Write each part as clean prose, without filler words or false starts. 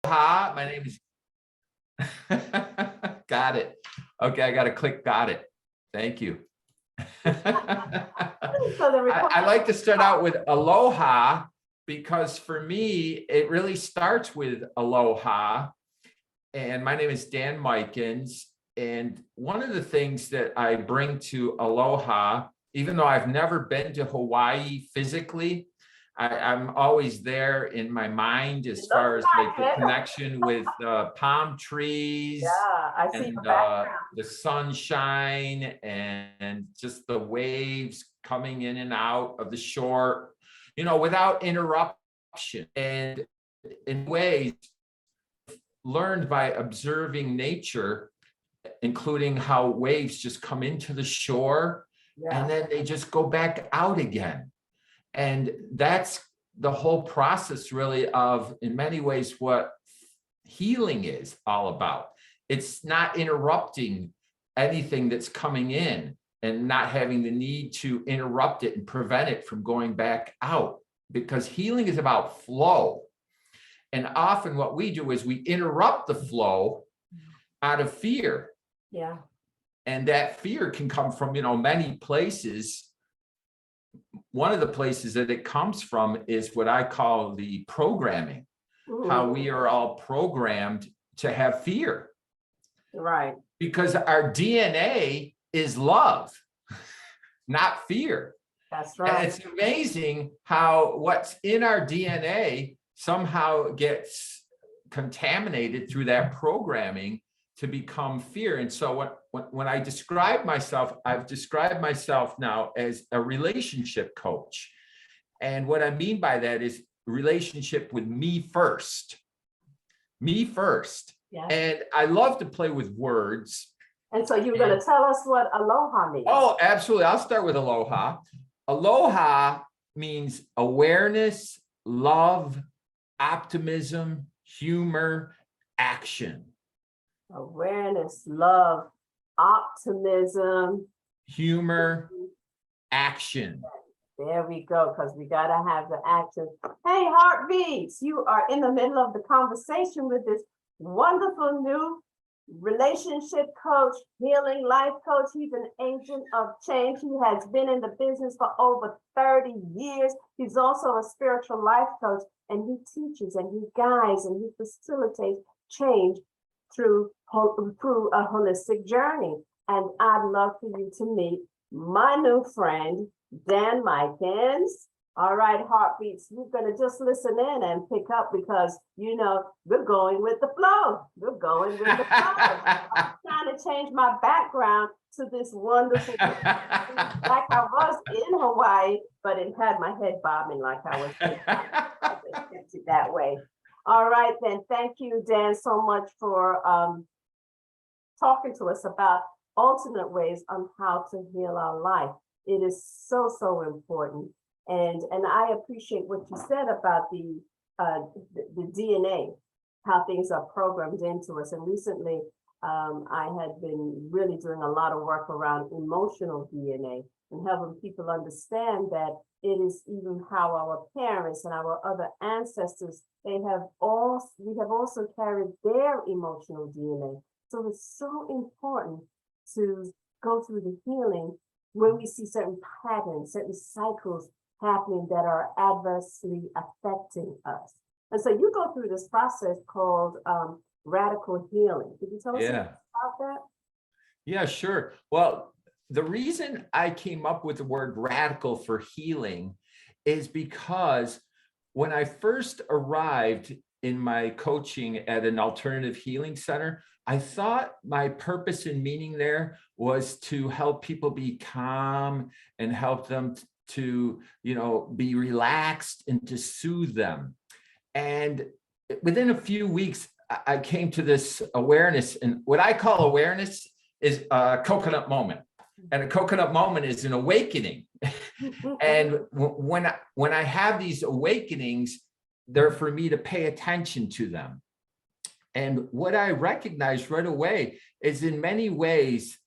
Aloha, my name is. Got it. Okay, I got to click got it. Thank you. I like to start out with aloha because for me, it really starts with aloha. And my name is Dan Mikens. And one of the things that I bring to aloha, even though I've never been to Hawaii physically, I'm always there in my mind as far as like the connection with palm trees. Yeah, I see and the sunshine and just the waves coming in and out of the shore, without interruption. And in ways learned by observing nature, including how waves just come into the shore and then they just go back out again. And that's the whole process really of, in many ways, what healing is all about. It's not interrupting anything that's coming in and not having the need to interrupt it and prevent it from going back out, because healing is about flow. And often what we do is we interrupt the flow out of fear. Yeah. And that fear can come from, many places. One of the places that it comes from is what I call the programming. Ooh. How we are all programmed to have fear. Right. Because our DNA is love, not fear. That's right. And it's amazing how what's in our DNA somehow gets contaminated through that programming to become fear. And so when I describe myself, I've described myself now as a relationship coach. And what I mean by that is relationship with me first. Me first. Yeah. And I love to play with words. And so you're going to tell us what aloha means. Oh, absolutely. I'll start with aloha. Aloha means awareness, love, optimism, humor, action. Awareness, love, optimism, humor, action. There we go, because we got to have the action. Hey, Heartbeats, you are in the middle of the conversation with this wonderful new relationship coach, healing life coach. He's an agent of change. He has been in the business for over 30 years. He's also a spiritual life coach, and he teaches and he guides and he facilitates change through a holistic journey. And I'd love for you to meet my new friend, Dan Mikens. All right, Heartbeats, you're going to just listen in and pick up because, we're going with the flow. We're going with the flow. I'm trying to change my background to this wonderful, like I was in Hawaii, but it had my head bobbing like I was in it that way. All right, then. Thank you, Dan, so much for talking to us about alternate ways on how to heal our life. It is so, so important. And I appreciate what you said about the DNA, how things are programmed into us. And recently, I had been really doing a lot of work around emotional DNA and helping people understand that it is even how our parents and our other ancestors, we have also carried their emotional DNA. So it's so important to go through the healing when we see certain patterns, certain cycles happening that are adversely affecting us. And so you go through this process called radical healing. Could you tell us about that? Yeah, sure. Well, the reason I came up with the word radical for healing is because when I first arrived in my coaching at an alternative healing center, I thought my purpose and meaning there was to help people be calm and help them to, be relaxed and to soothe them. And within a few weeks, I came to this awareness, and what I call awareness is a coconut moment. And a coconut moment is an awakening. And when I have these awakenings, they're for me to pay attention to them. And what I recognized right away is in many ways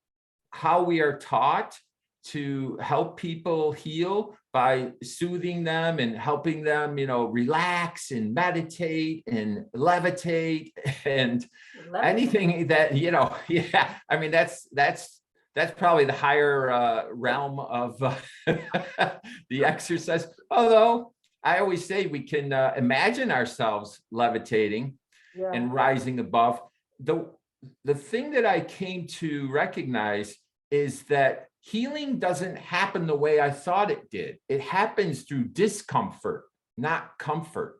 how we are taught to help people heal by soothing them and helping them, relax and meditate and levitate and anything that, yeah, I mean, that's probably the higher realm of the exercise. Although I always say we can imagine ourselves levitating and rising above. The thing that I came to recognize is that healing doesn't happen the way I thought it did. It happens through discomfort, not comfort.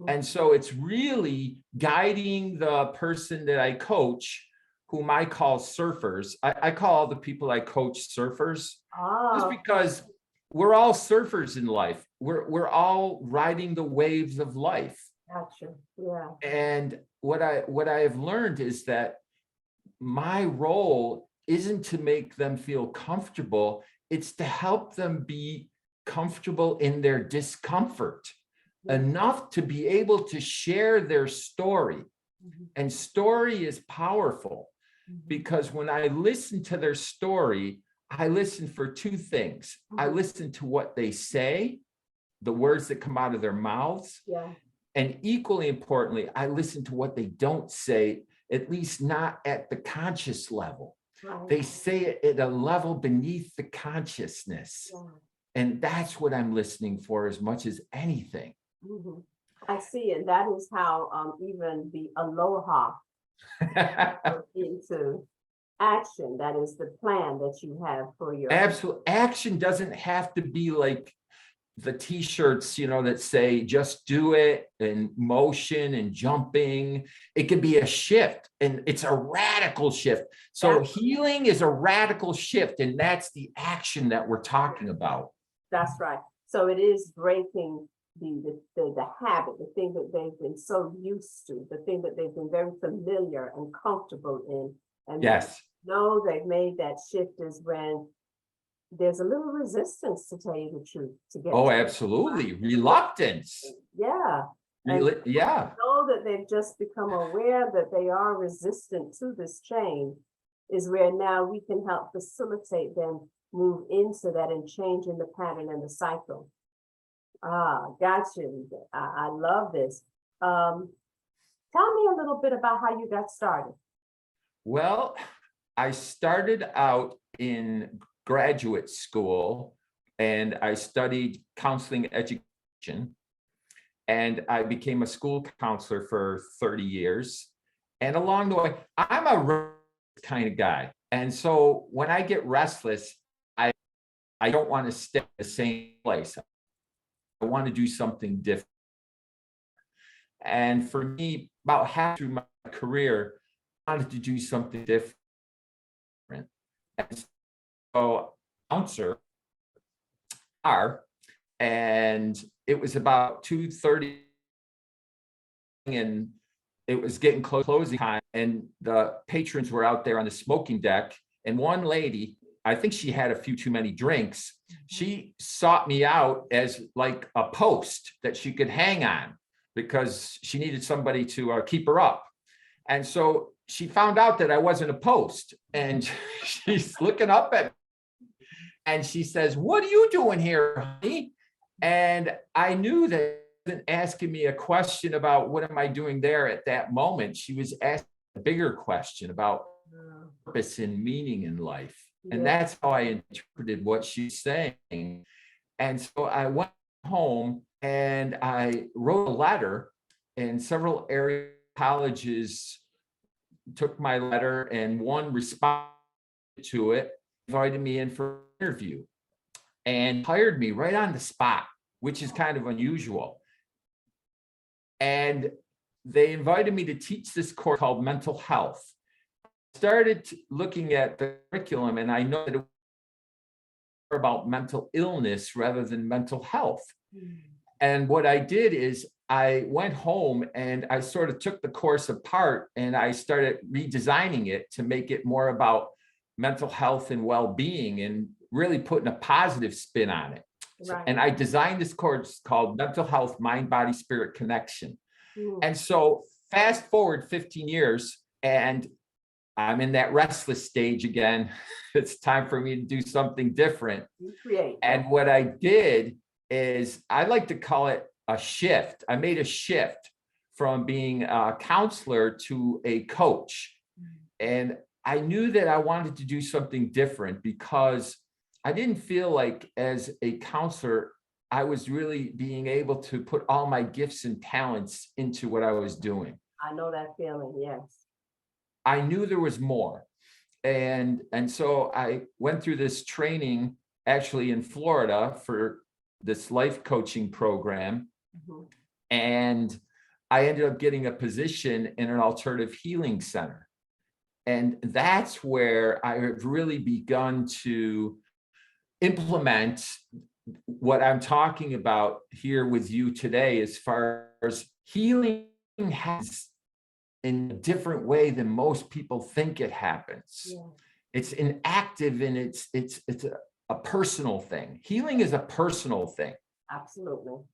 And so it's really guiding the person that I coach, whom I call surfers. I call all the people I coach surfers, just because we're all surfers in life. We're all riding the waves of life. Gotcha. Yeah. And what I have learned is that my role isn't to make them feel comfortable. It's to help them be comfortable in their discomfort enough to be able to share their story. And story is powerful because when I listen to their story, I listen for two things. I listen to what they say, the words that come out of their mouths. And equally importantly, I listen to what they don't say, at least not at the conscious level. They say it at a level beneath the consciousness. And that's what I'm listening for as much as anything. I see. And that is how even the aloha into action. That is the plan that you have for your absolute action. Doesn't have to be like the t-shirts, that say just do it, and motion and jumping. It can be a shift, and it's a radical shift. So healing is a radical shift, and that's the action that we're talking about. That's right. So it is breaking the habit, the thing that they've been so used to, the thing that they've been very familiar and comfortable in. And know they've made that shift is when there's a little resistance, to tell you the truth, to get absolutely. Reluctance. Know that they've just become aware that they are resistant to this change is where now we can help facilitate them move into that and change in the pattern and the cycle. Gotcha. I love this. Tell me a little bit about how you got started. Well, I started out in graduate school and I studied counseling education, and I became a school counselor for 30 years. And along the way, I'm a kind of guy. And so when I get restless, I don't want to stay in the same place. I want to do something different. And for me, about half through my career, I wanted to do something different. And so counselor, and it was about 2:30, and it was getting closing time, and the patrons were out there on the smoking deck, and one lady, I think she had a few too many drinks, she sought me out as like a post that she could hang on because she needed somebody to keep her up. And so she found out that I wasn't a post, and she's looking up at me and she says, "What are you doing here, honey?" And I knew that she wasn't asking me a question about what am I doing there at that moment. She was asking a bigger question about purpose and meaning in life. And that's how I interpreted what she's saying. And so I went home and I wrote a letter, and several area colleges took my letter, and one responded to it, invited me in for an interview, and hired me right on the spot, which is kind of unusual. And they invited me to teach this course called mental health. Started looking at the curriculum, and I know that it was about mental illness rather than mental health. And what I did is I went home and I sort of took the course apart, and I started redesigning it to make it more about mental health and well-being, and really putting a positive spin on it. And I designed this course called Mental Health, Mind, Body, Spirit Connection. And so fast forward 15 years, and I'm in that restless stage again. It's time for me to do something different. You create. And what I did is, I like to call it a shift. I made a shift from being a counselor to a coach. And I knew that I wanted to do something different because I didn't feel like as a counselor, I was really being able to put all my gifts and talents into what I was doing. I know that feeling, yes. I knew there was more. And so I went through this training actually in Florida for this life coaching program. Mhm. And I ended up getting a position in an alternative healing center. And that's where I have really begun to implement what I'm talking about here with you today, as far as healing has in a different way than most people think it happens. Yeah. It's an active and it's a personal thing. Healing is a personal thing. Absolutely.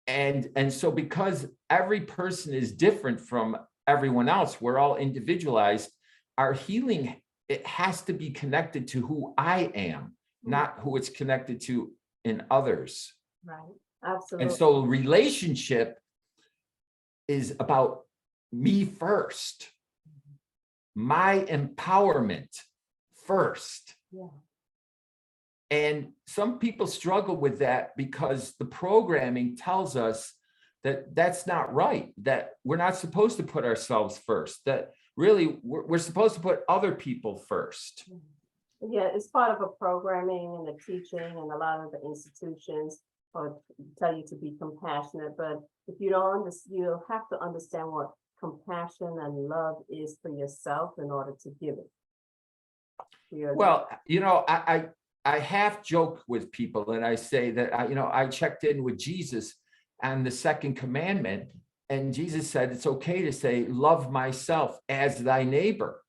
And so because every person is different from everyone else, we're all individualized, our healing, it has to be connected to who I am, not who it's connected to in others. Right. Absolutely. And so relationship is about me first, my empowerment first. Yeah. And some people struggle with that because the programming tells us that that's not right, that we're not supposed to put ourselves first, that really we're supposed to put other people first. Yeah, it's part of a programming and the teaching, and a lot of the institutions or tell you to be compassionate. But if you don't understand, you have to understand what compassion and love is for yourself in order to give it. Well, I half joke with people and I say that I checked in with Jesus on the second commandment, and Jesus said it's okay to say, love myself as thy neighbor,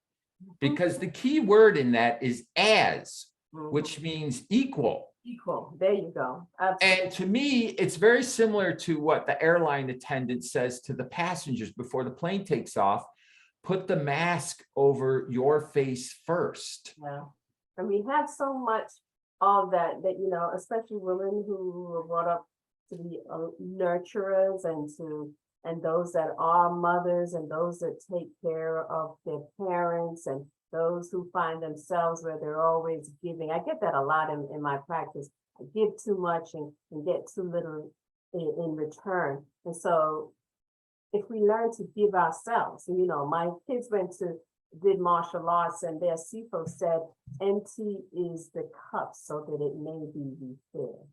because the key word in that is as, which means equal. Equal. There you go. Absolutely. And to me, it's very similar to what the airline attendant says to the passengers before the plane takes off: put the mask over your face first. Yeah. And we have so much of that, especially women who were brought up to be nurturers and those that are mothers and those that take care of their parents and those who find themselves where they're always giving. I get that a lot in my practice. I give too much and get too little in return. And so if we learn to give ourselves, my kids did martial arts, and their CFO said, empty is the cup so that it may be refilled.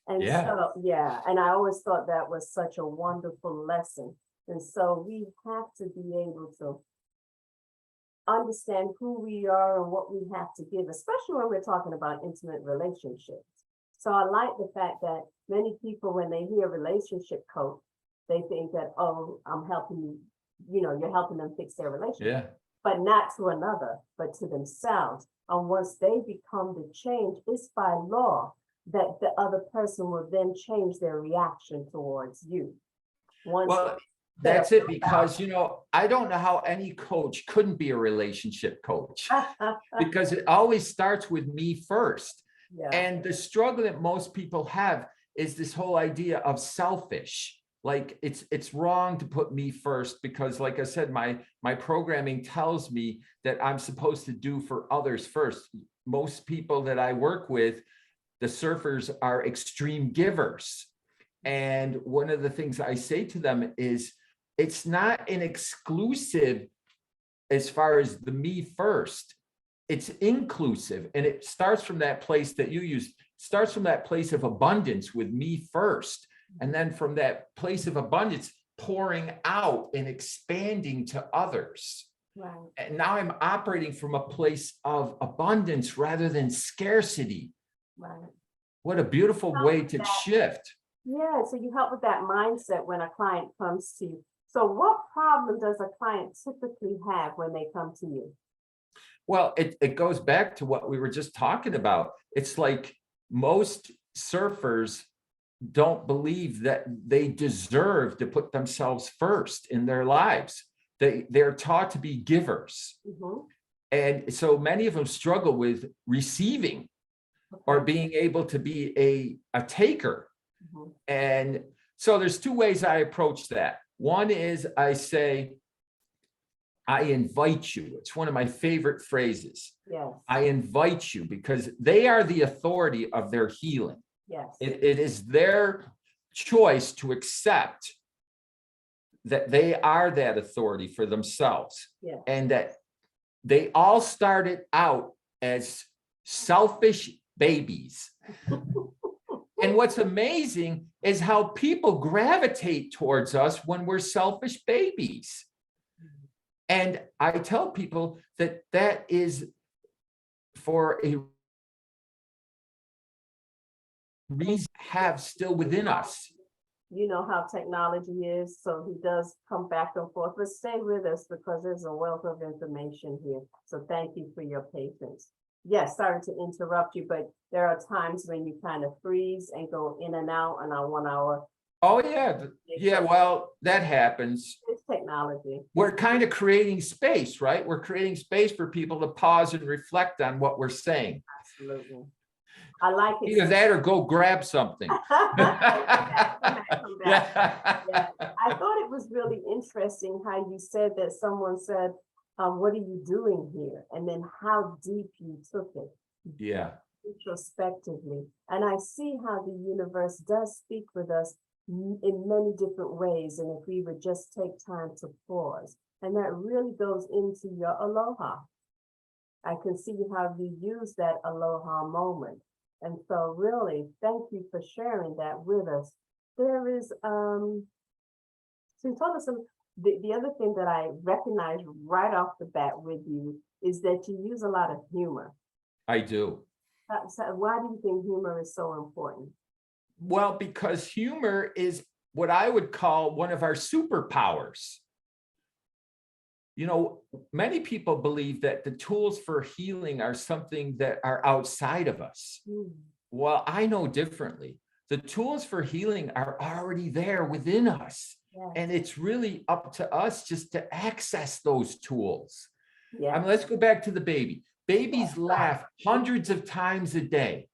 And and I always thought that was such a wonderful lesson. And so we have to be able to understand who we are and what we have to give, especially when we're talking about intimate relationships. So I like the fact that many people, when they hear relationship coach, they think that, oh, I'm helping you, you're helping them fix their relationship. Yeah. But not to another, but to themselves. And once they become the change, it's by law that the other person will then change their reaction towards you. Well, that's it, because, I don't know how any coach couldn't be a relationship coach, because it always starts with me first. Yeah. And the struggle that most people have is this whole idea of selfish. Like it's wrong to put me first, because like I said, my programming tells me that I'm supposed to do for others first. Most people that I work with, the surfers, are extreme givers. And one of the things I say to them is, it's not an exclusive as far as the me first. It's inclusive. And it starts from that place that you use, starts from that place of abundance with me first. And then from that place of abundance, pouring out and expanding to others. Right. And now I'm operating from a place of abundance rather than scarcity. Right. What a beautiful way to shift. Yeah, so you help with that mindset when a client comes to you. So what problem does a client typically have when they come to you? Well, it goes back to what we were just talking about. It's like most surfers don't believe that they deserve to put themselves first in their lives. they're taught to be givers. Mhm. And so many of them struggle with receiving or Okay. being able to be a taker. Mhm. And so there's two ways I approach that. One is I say, I invite you. It's one of my favorite phrases. Yes, I invite you because they are the authority of their healing. yes. It is their choice to accept that they are that authority for themselves, Yes. and that they all started out as selfish babies. And what's amazing is how people gravitate towards us when we're selfish babies. And I tell people that that is for a reason have still within us. You know how technology is, so he does come back and forth, but stay with us because there's a wealth of information here. So thank you for your patience. Yes, sorry to interrupt you, but there are times when you kind of freeze and go in and out on our 1 hour. Oh, yeah. Yeah, well, that happens. It's technology. We're kind of creating space, right? We're creating space for people to pause and reflect on what we're saying. Absolutely. I like it. Either that or go grab something. Come back. Yeah. Yeah. I thought it was really interesting how you said that someone said, what are you doing here? And then how deep you took it. Yeah. Introspectively. And I see how the universe does speak with us in many different ways. And if we would just take time to pause, and that really goes into your aloha. I can see how you use that aloha moment. And so really, thank you for sharing that with us. There is, so you told us the other thing that I recognize right off the bat with you is that you use a lot of humor. I do. So why do you think humor is so important? Well, because humor is what I would call one of our superpowers. You know, many people believe that the tools for healing are something that are outside of us. Well, I know differently. The tools for healing are already there within us. Yes. And it's really up to us just to access those tools. Yeah. I mean, let's go back to the baby. Babies Yes. laugh hundreds of times a day,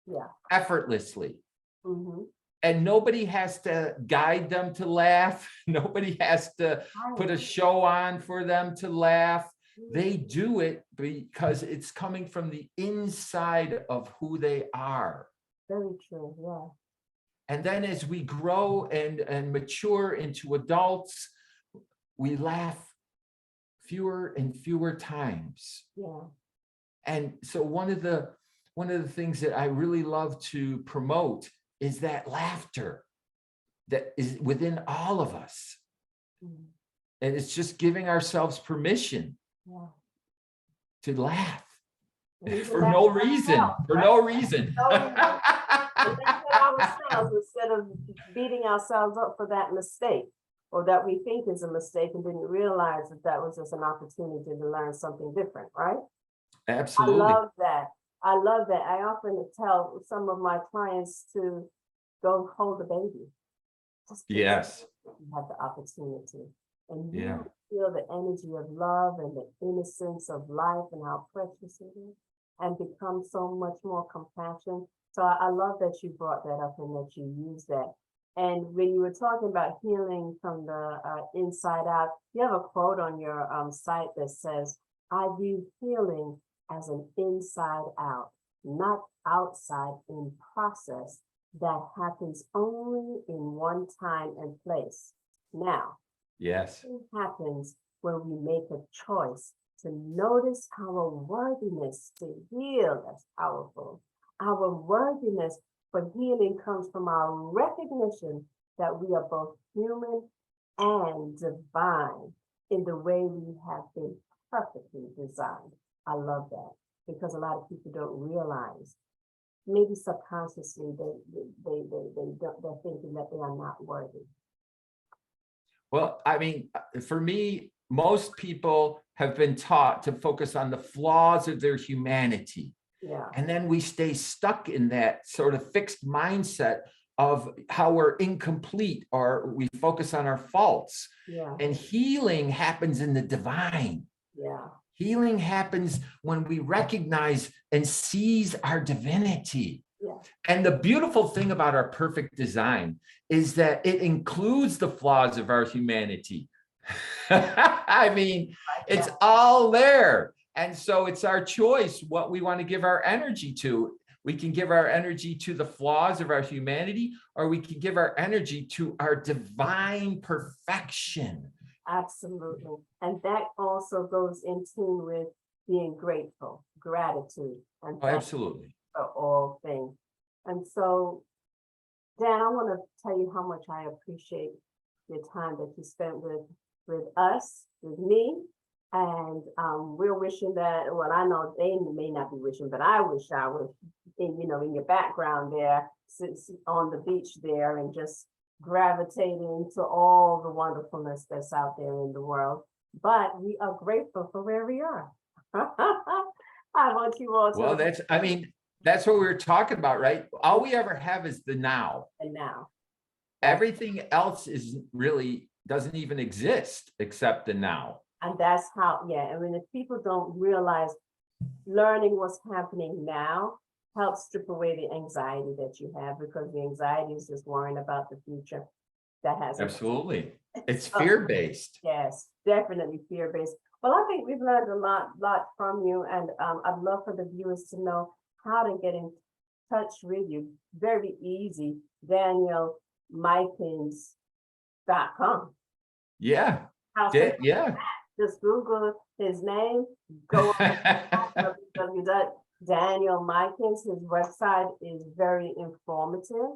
Yeah. effortlessly. Mm-hmm. And nobody has to guide them to laugh. Nobody has to put a show on for them to laugh. They do it because it's coming from the inside of who they are. Very true, yeah. And then as we grow and mature into adults, we laugh fewer and fewer times. Yeah. And so one of the things that I really love to promote is that laughter that is within all of us. Mm. And it's just giving ourselves permission to laugh for no reason, for no reason. Ourselves instead of beating ourselves up for that mistake or that we think is a mistake and didn't realize that that was just an opportunity to learn something different, right? Absolutely. I love that. I love that. I often tell some of my clients to go hold a baby. Yes. You have the opportunity. And you feel the energy of love and the innocence of life and how precious it is, and become so much more compassion. So I love that you brought that up and that you use that. And when you were talking about healing from the inside out, you have a quote on your site that says, I view healing as an inside out, not outside in process that happens only in one time and place. Now, yes, it happens when we make a choice to notice our worthiness to heal. That's powerful. Our worthiness for healing comes from our recognition that we are both human and divine in the way we have been perfectly designed. I love that because a lot of people don't realize, maybe subconsciously, they're thinking that they are not worthy. Well, I mean, for me, most people have been taught to focus on the flaws of their humanity. Yeah. And then we stay stuck in that sort of fixed mindset of how we're incomplete or we focus on our faults. Yeah, And healing happens in the divine. yeah, Healing happens when we recognize and seize our divinity. yeah. And the beautiful thing about our perfect design is that it includes the flaws of our humanity. I mean, it's all there. And so it's our choice what we want to give our energy to. We can give our energy to the flaws of our humanity, or we can give our energy to our divine perfection. Absolutely. And that also goes in tune with being grateful, gratitude, and Oh, thank absolutely. for all things. And so, Dan, I want to tell you how much I appreciate the time that you spent with us, with me. And we're wishing that, well, I know they may not be wishing, but I wish I was in, in your background there, sits on the beach there and just gravitating to all the wonderfulness that's out there in the world. But we are grateful for where we are. I want you all to. Well, I mean, that's what we were talking about, right? All we ever have is the now. And now. Everything else doesn't even exist except the now. And that's how, yeah, I mean, if people don't realize learning what's happening now helps strip away the anxiety that you have, because the anxiety is just worrying about the future that hasn't. Absolutely. It's fear-based. Yes, definitely fear-based. Well, I think we've learned a lot from you, and I'd love for the viewers to know how to get in touch with you. Very easy, DanielMikins.com. Yeah. Yeah. Just Google his name, go on www.DanielMikins. His website is very informative,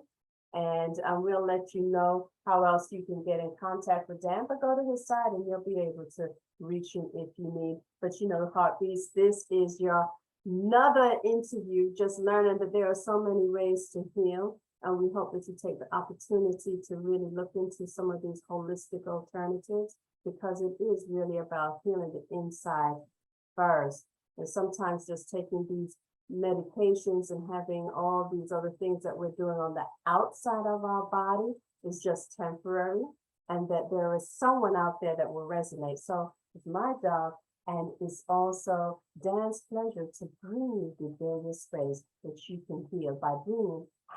and we'll let you know how else you can get in contact with Dan, but go to his site and you'll be able to reach him if you need. But Heartbeats, this is your another interview, just learning that there are so many ways to heal. And we hope that you take the opportunity to really look into some of these holistic alternatives, because it is really about healing the inside first. And sometimes just taking these medications and having all these other things that we're doing on the outside of our body is just temporary, and that there is someone out there that will resonate. So it's my job, and it's also Dan's pleasure to bring you the various ways that you can heal by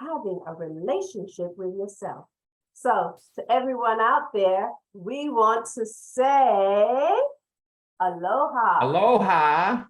having a relationship with yourself. So to everyone out there, we want to say aloha. Aloha.